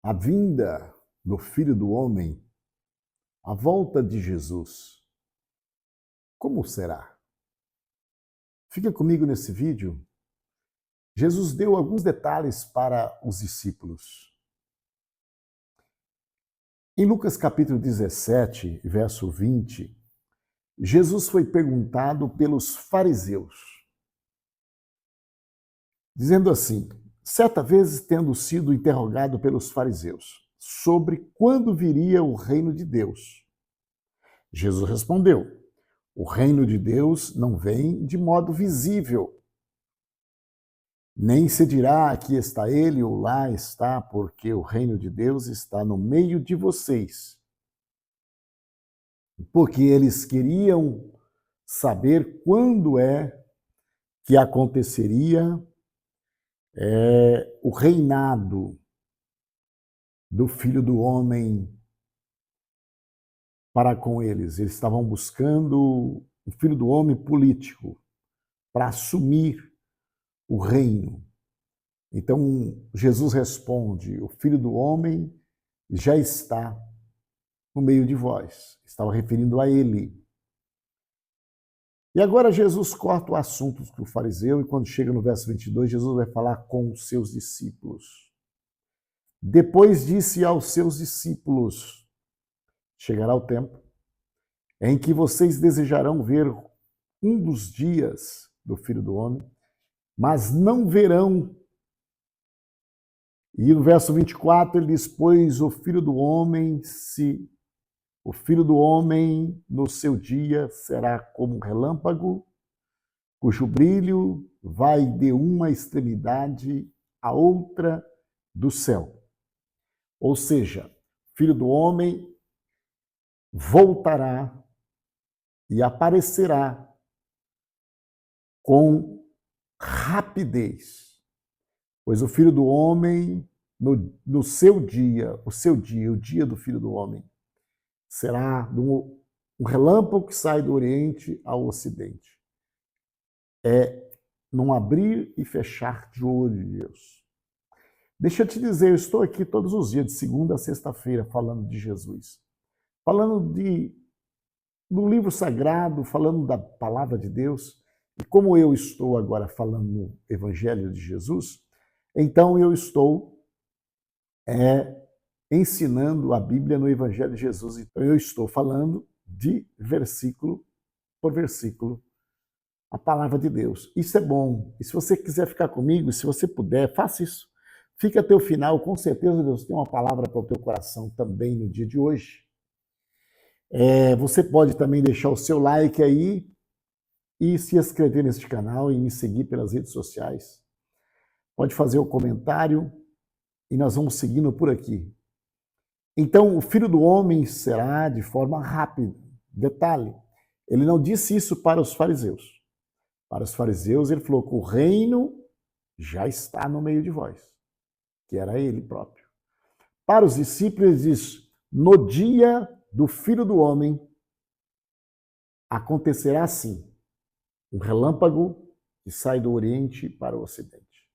A vinda do Filho do Homem, a volta de Jesus, como será? Fica comigo nesse vídeo. Jesus deu alguns detalhes para os discípulos. Em Lucas capítulo 17, verso 20, Jesus foi perguntado pelos fariseus, dizendo assim: certa vez tendo sido interrogado pelos fariseus sobre quando viria o reino de Deus, Jesus respondeu: o reino de Deus não vem de modo visível, nem se dirá aqui está ele ou lá está, porque o reino de Deus está no meio de vocês. Porque eles queriam saber quando é que aconteceria o reinado do Filho do Homem para com eles. Eles estavam buscando o Filho do Homem político para assumir o reino. Então, Jesus responde: o Filho do Homem já está no meio de vós. Estava referindo a ele. E agora Jesus corta o assunto do fariseu e quando chega no verso 22, Jesus vai falar com os seus discípulos. Depois disse aos seus discípulos: chegará o tempo em que vocês desejarão ver um dos dias do Filho do Homem, mas não verão. E no verso 24 ele diz: pois o Filho do Homem no seu dia será como um relâmpago, cujo brilho vai de uma extremidade à outra do céu. Ou seja, o Filho do Homem voltará e aparecerá com rapidez. Pois o Filho do Homem, no seu dia, o dia do Filho do Homem, será um relâmpago que sai do Oriente ao Ocidente. É num abrir e fechar de olho de Deus. Deixa eu te dizer, eu estou aqui todos os dias, de segunda a sexta-feira, falando de Jesus. Falando do livro sagrado, falando da palavra de Deus. E como eu estou agora falando no Evangelho de Jesus, então eu estou ensinando a Bíblia no Evangelho de Jesus. Então eu estou falando de versículo por versículo a palavra de Deus. Isso é bom. E se você quiser ficar comigo, se você puder, faça isso. Fica até o final, com certeza Deus tem uma palavra para o teu coração também no dia de hoje. Você pode também deixar o seu like aí e se inscrever neste canal e me seguir pelas redes sociais. Pode fazer o comentário e nós vamos seguindo por aqui. Então, o Filho do Homem será de forma rápida. Detalhe, ele não disse isso para os fariseus. Para os fariseus, ele falou que o reino já está no meio de vós, que era ele próprio. Para os discípulos, ele diz: no dia do Filho do Homem acontecerá assim, um relâmpago que sai do Oriente para o Ocidente.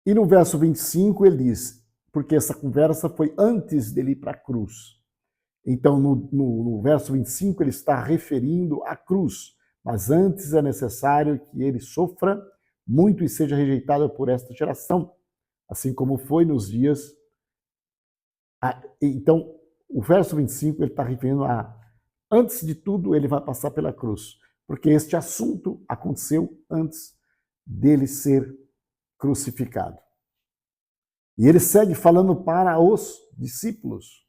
E no verso 25 ele diz, porque essa conversa foi antes dele ir para a cruz. Então, no verso 25, ele está referindo à cruz. Mas antes é necessário que ele sofra muito e seja rejeitado por esta geração, assim como foi nos dias. Então, o verso 25, ele está referindo a, antes de tudo, ele vai passar pela cruz. Porque este assunto aconteceu antes dele ser crucificado. E ele segue falando para os discípulos.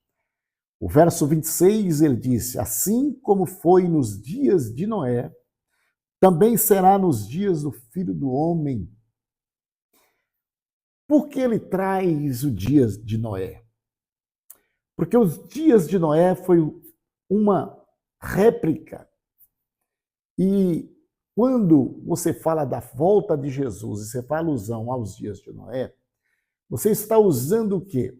O verso 26, ele disse: assim como foi nos dias de Noé, também será nos dias do Filho do Homem. Por que ele traz os dias de Noé? Porque os dias de Noé foi uma réplica. E quando você fala da volta de Jesus e você faz alusão aos dias de Noé, você está usando o quê?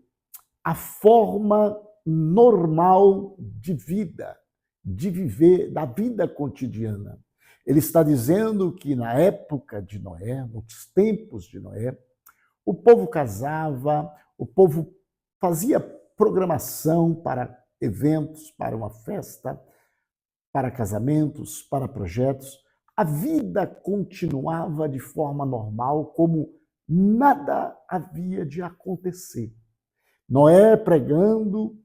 A forma normal de vida, de viver, da vida cotidiana. Ele está dizendo que na época de Noé, nos tempos de Noé, O povo casava, o povo fazia programação para eventos, para uma festa, para casamentos, para projetos. A vida continuava de forma normal, como nada havia de acontecer. Noé pregando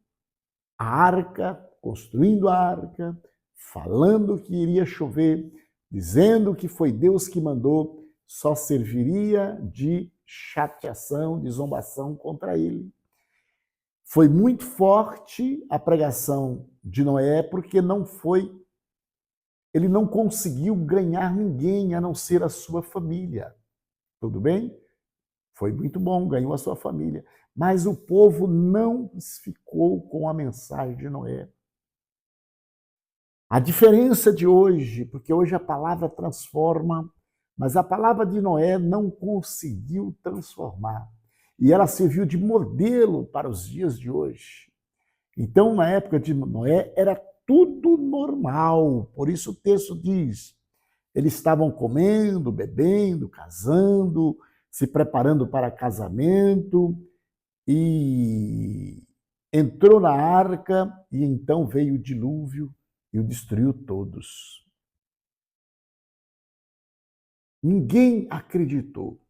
a arca, construindo a arca, falando que iria chover, dizendo que foi Deus que mandou, só serviria de chateação, de zombação contra ele. Foi muito forte a pregação de Noé, porque ele não conseguiu ganhar ninguém a não ser a sua família. Tudo bem? Foi muito bom, ganhou a sua família. Mas o povo não ficou com a mensagem de Noé. A diferença de hoje, porque hoje a palavra transforma, mas a palavra de Noé não conseguiu transformar. E ela serviu de modelo para os dias de hoje. Então, na época de Noé, era tudo normal. Por isso o texto diz, eles estavam comendo, bebendo, casando, se preparando para casamento, e entrou na arca, e então veio o dilúvio e o destruiu todos. Ninguém acreditou.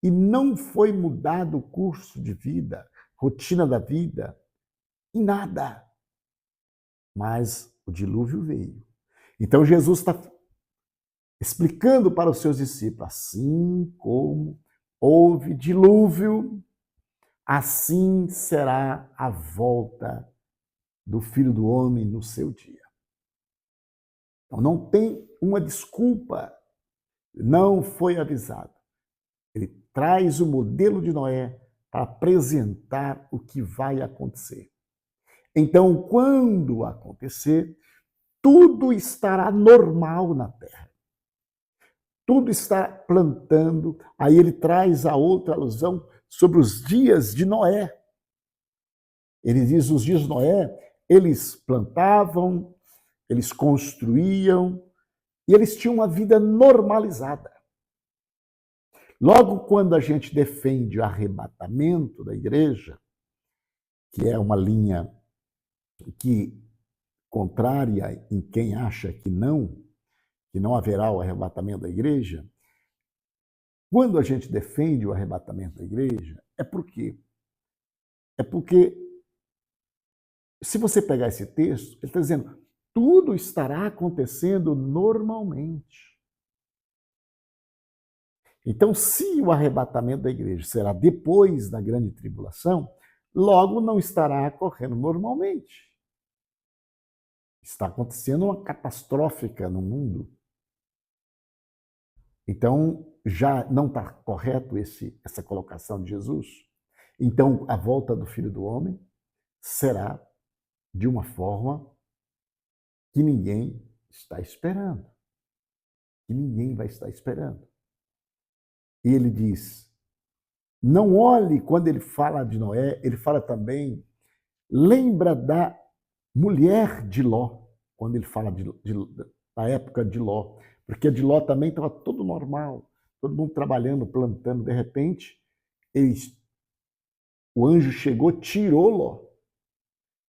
E não foi mudado o curso de vida, rotina da vida, em nada. Mas o dilúvio veio. Então Jesus está explicando para os seus discípulos, assim como houve dilúvio, assim será a volta do Filho do Homem no seu dia. Então não tem uma desculpa, não foi avisado. Ele traz o modelo de Noé para apresentar o que vai acontecer. Então, quando acontecer, tudo estará normal na terra. Tudo está plantando. Aí ele traz a outra alusão sobre os dias de Noé. Ele diz, os dias de Noé, eles plantavam, eles construíam, e eles tinham uma vida normalizada. Logo quando a gente defende o arrebatamento da igreja, que é uma linha que contrária em quem acha que não haverá o arrebatamento da igreja, quando a gente defende o arrebatamento da igreja, é por quê? É porque, se você pegar esse texto, ele está dizendo, tudo estará acontecendo normalmente. Então, se o arrebatamento da igreja será depois da grande tribulação, logo não estará ocorrendo normalmente. Está acontecendo uma catastrófica no mundo. Então, já não está correto essa colocação de Jesus? Então, a volta do Filho do Homem será de uma forma que ninguém está esperando. Que ninguém vai estar esperando. E ele diz, não olhe, quando ele fala de Noé, ele fala também, lembra da mulher de Ló, quando ele fala da época de Ló, porque de Ló também estava tudo normal, todo mundo trabalhando, plantando, de repente, o anjo chegou, tirou Ló.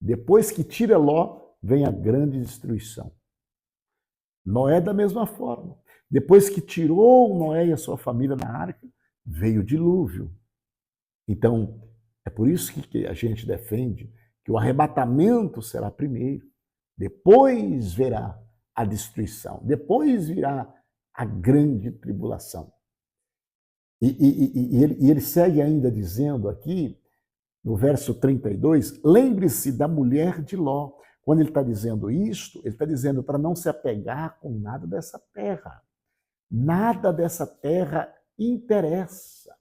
Depois que tira Ló, vem a grande destruição. Noé da mesma forma. Depois que tirou Noé e a sua família na arca, veio o dilúvio. Então, é por isso que a gente defende que o arrebatamento será primeiro, depois verá a destruição, depois virá a grande tribulação. E ele segue ainda dizendo aqui, no verso 32, lembre-se da mulher de Ló. Quando ele está dizendo isto, ele está dizendo para não se apegar com nada dessa terra. Nada dessa terra interessa.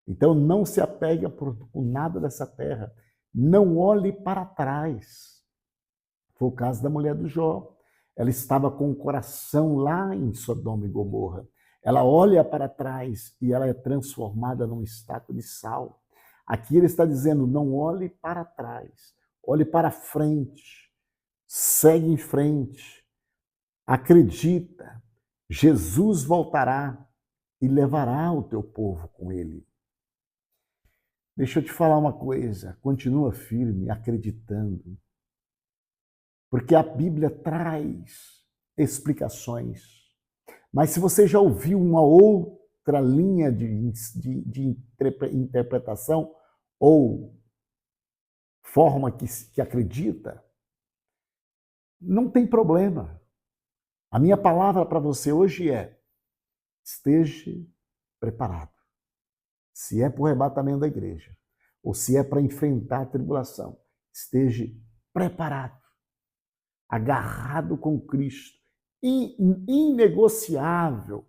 Então não se apega com nada dessa terra. Não olhe para trás. Foi o caso da mulher do Jó. Ela estava com o coração lá em Sodoma e Gomorra. Ela olha para trás e ela é transformada num estátua de sal. Aqui ele está dizendo, não olhe para trás, olhe para frente, segue em frente, acredita, Jesus voltará e levará o teu povo com ele. Deixa eu te falar uma coisa, continua firme, acreditando, porque a Bíblia traz explicações. Mas se você já ouviu uma outra linha de interpretação ou forma que acredita, não tem problema. A minha palavra para você hoje é: esteja preparado. Se é para o arrebatamento da igreja, ou se é para enfrentar a tribulação, esteja preparado, agarrado com Cristo, inegociável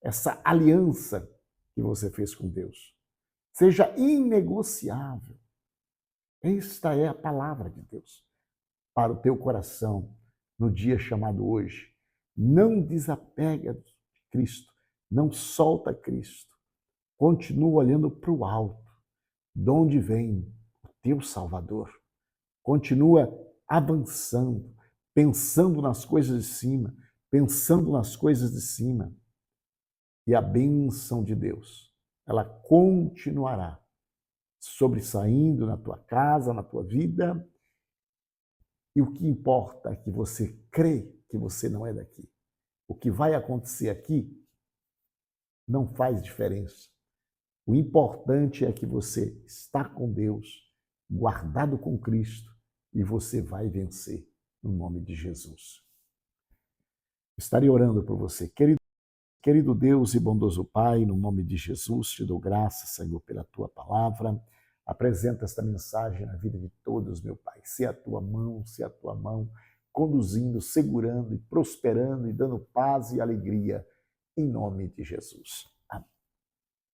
essa aliança que você fez com Deus. Seja inegociável. Esta é a palavra de Deus para o teu coração no dia chamado hoje. Não desapega de Cristo, não solta Cristo. Continua olhando para o alto, de onde vem o teu Salvador. Continua avançando, pensando nas coisas de cima, pensando nas coisas de cima. E a bênção de Deus, ela continuará sobressaindo na tua casa, na tua vida. E o que importa é que você crê que você não é daqui. O que vai acontecer aqui não faz diferença. O importante é que você está com Deus, guardado com Cristo, e você vai vencer no nome de Jesus. Estarei orando por você. Querido Deus e bondoso Pai, no nome de Jesus, te dou graças, Senhor, pela tua palavra. Apresenta esta mensagem na vida de todos, meu Pai. Se a tua mão, conduzindo, segurando e prosperando e dando paz e alegria, em nome de Jesus.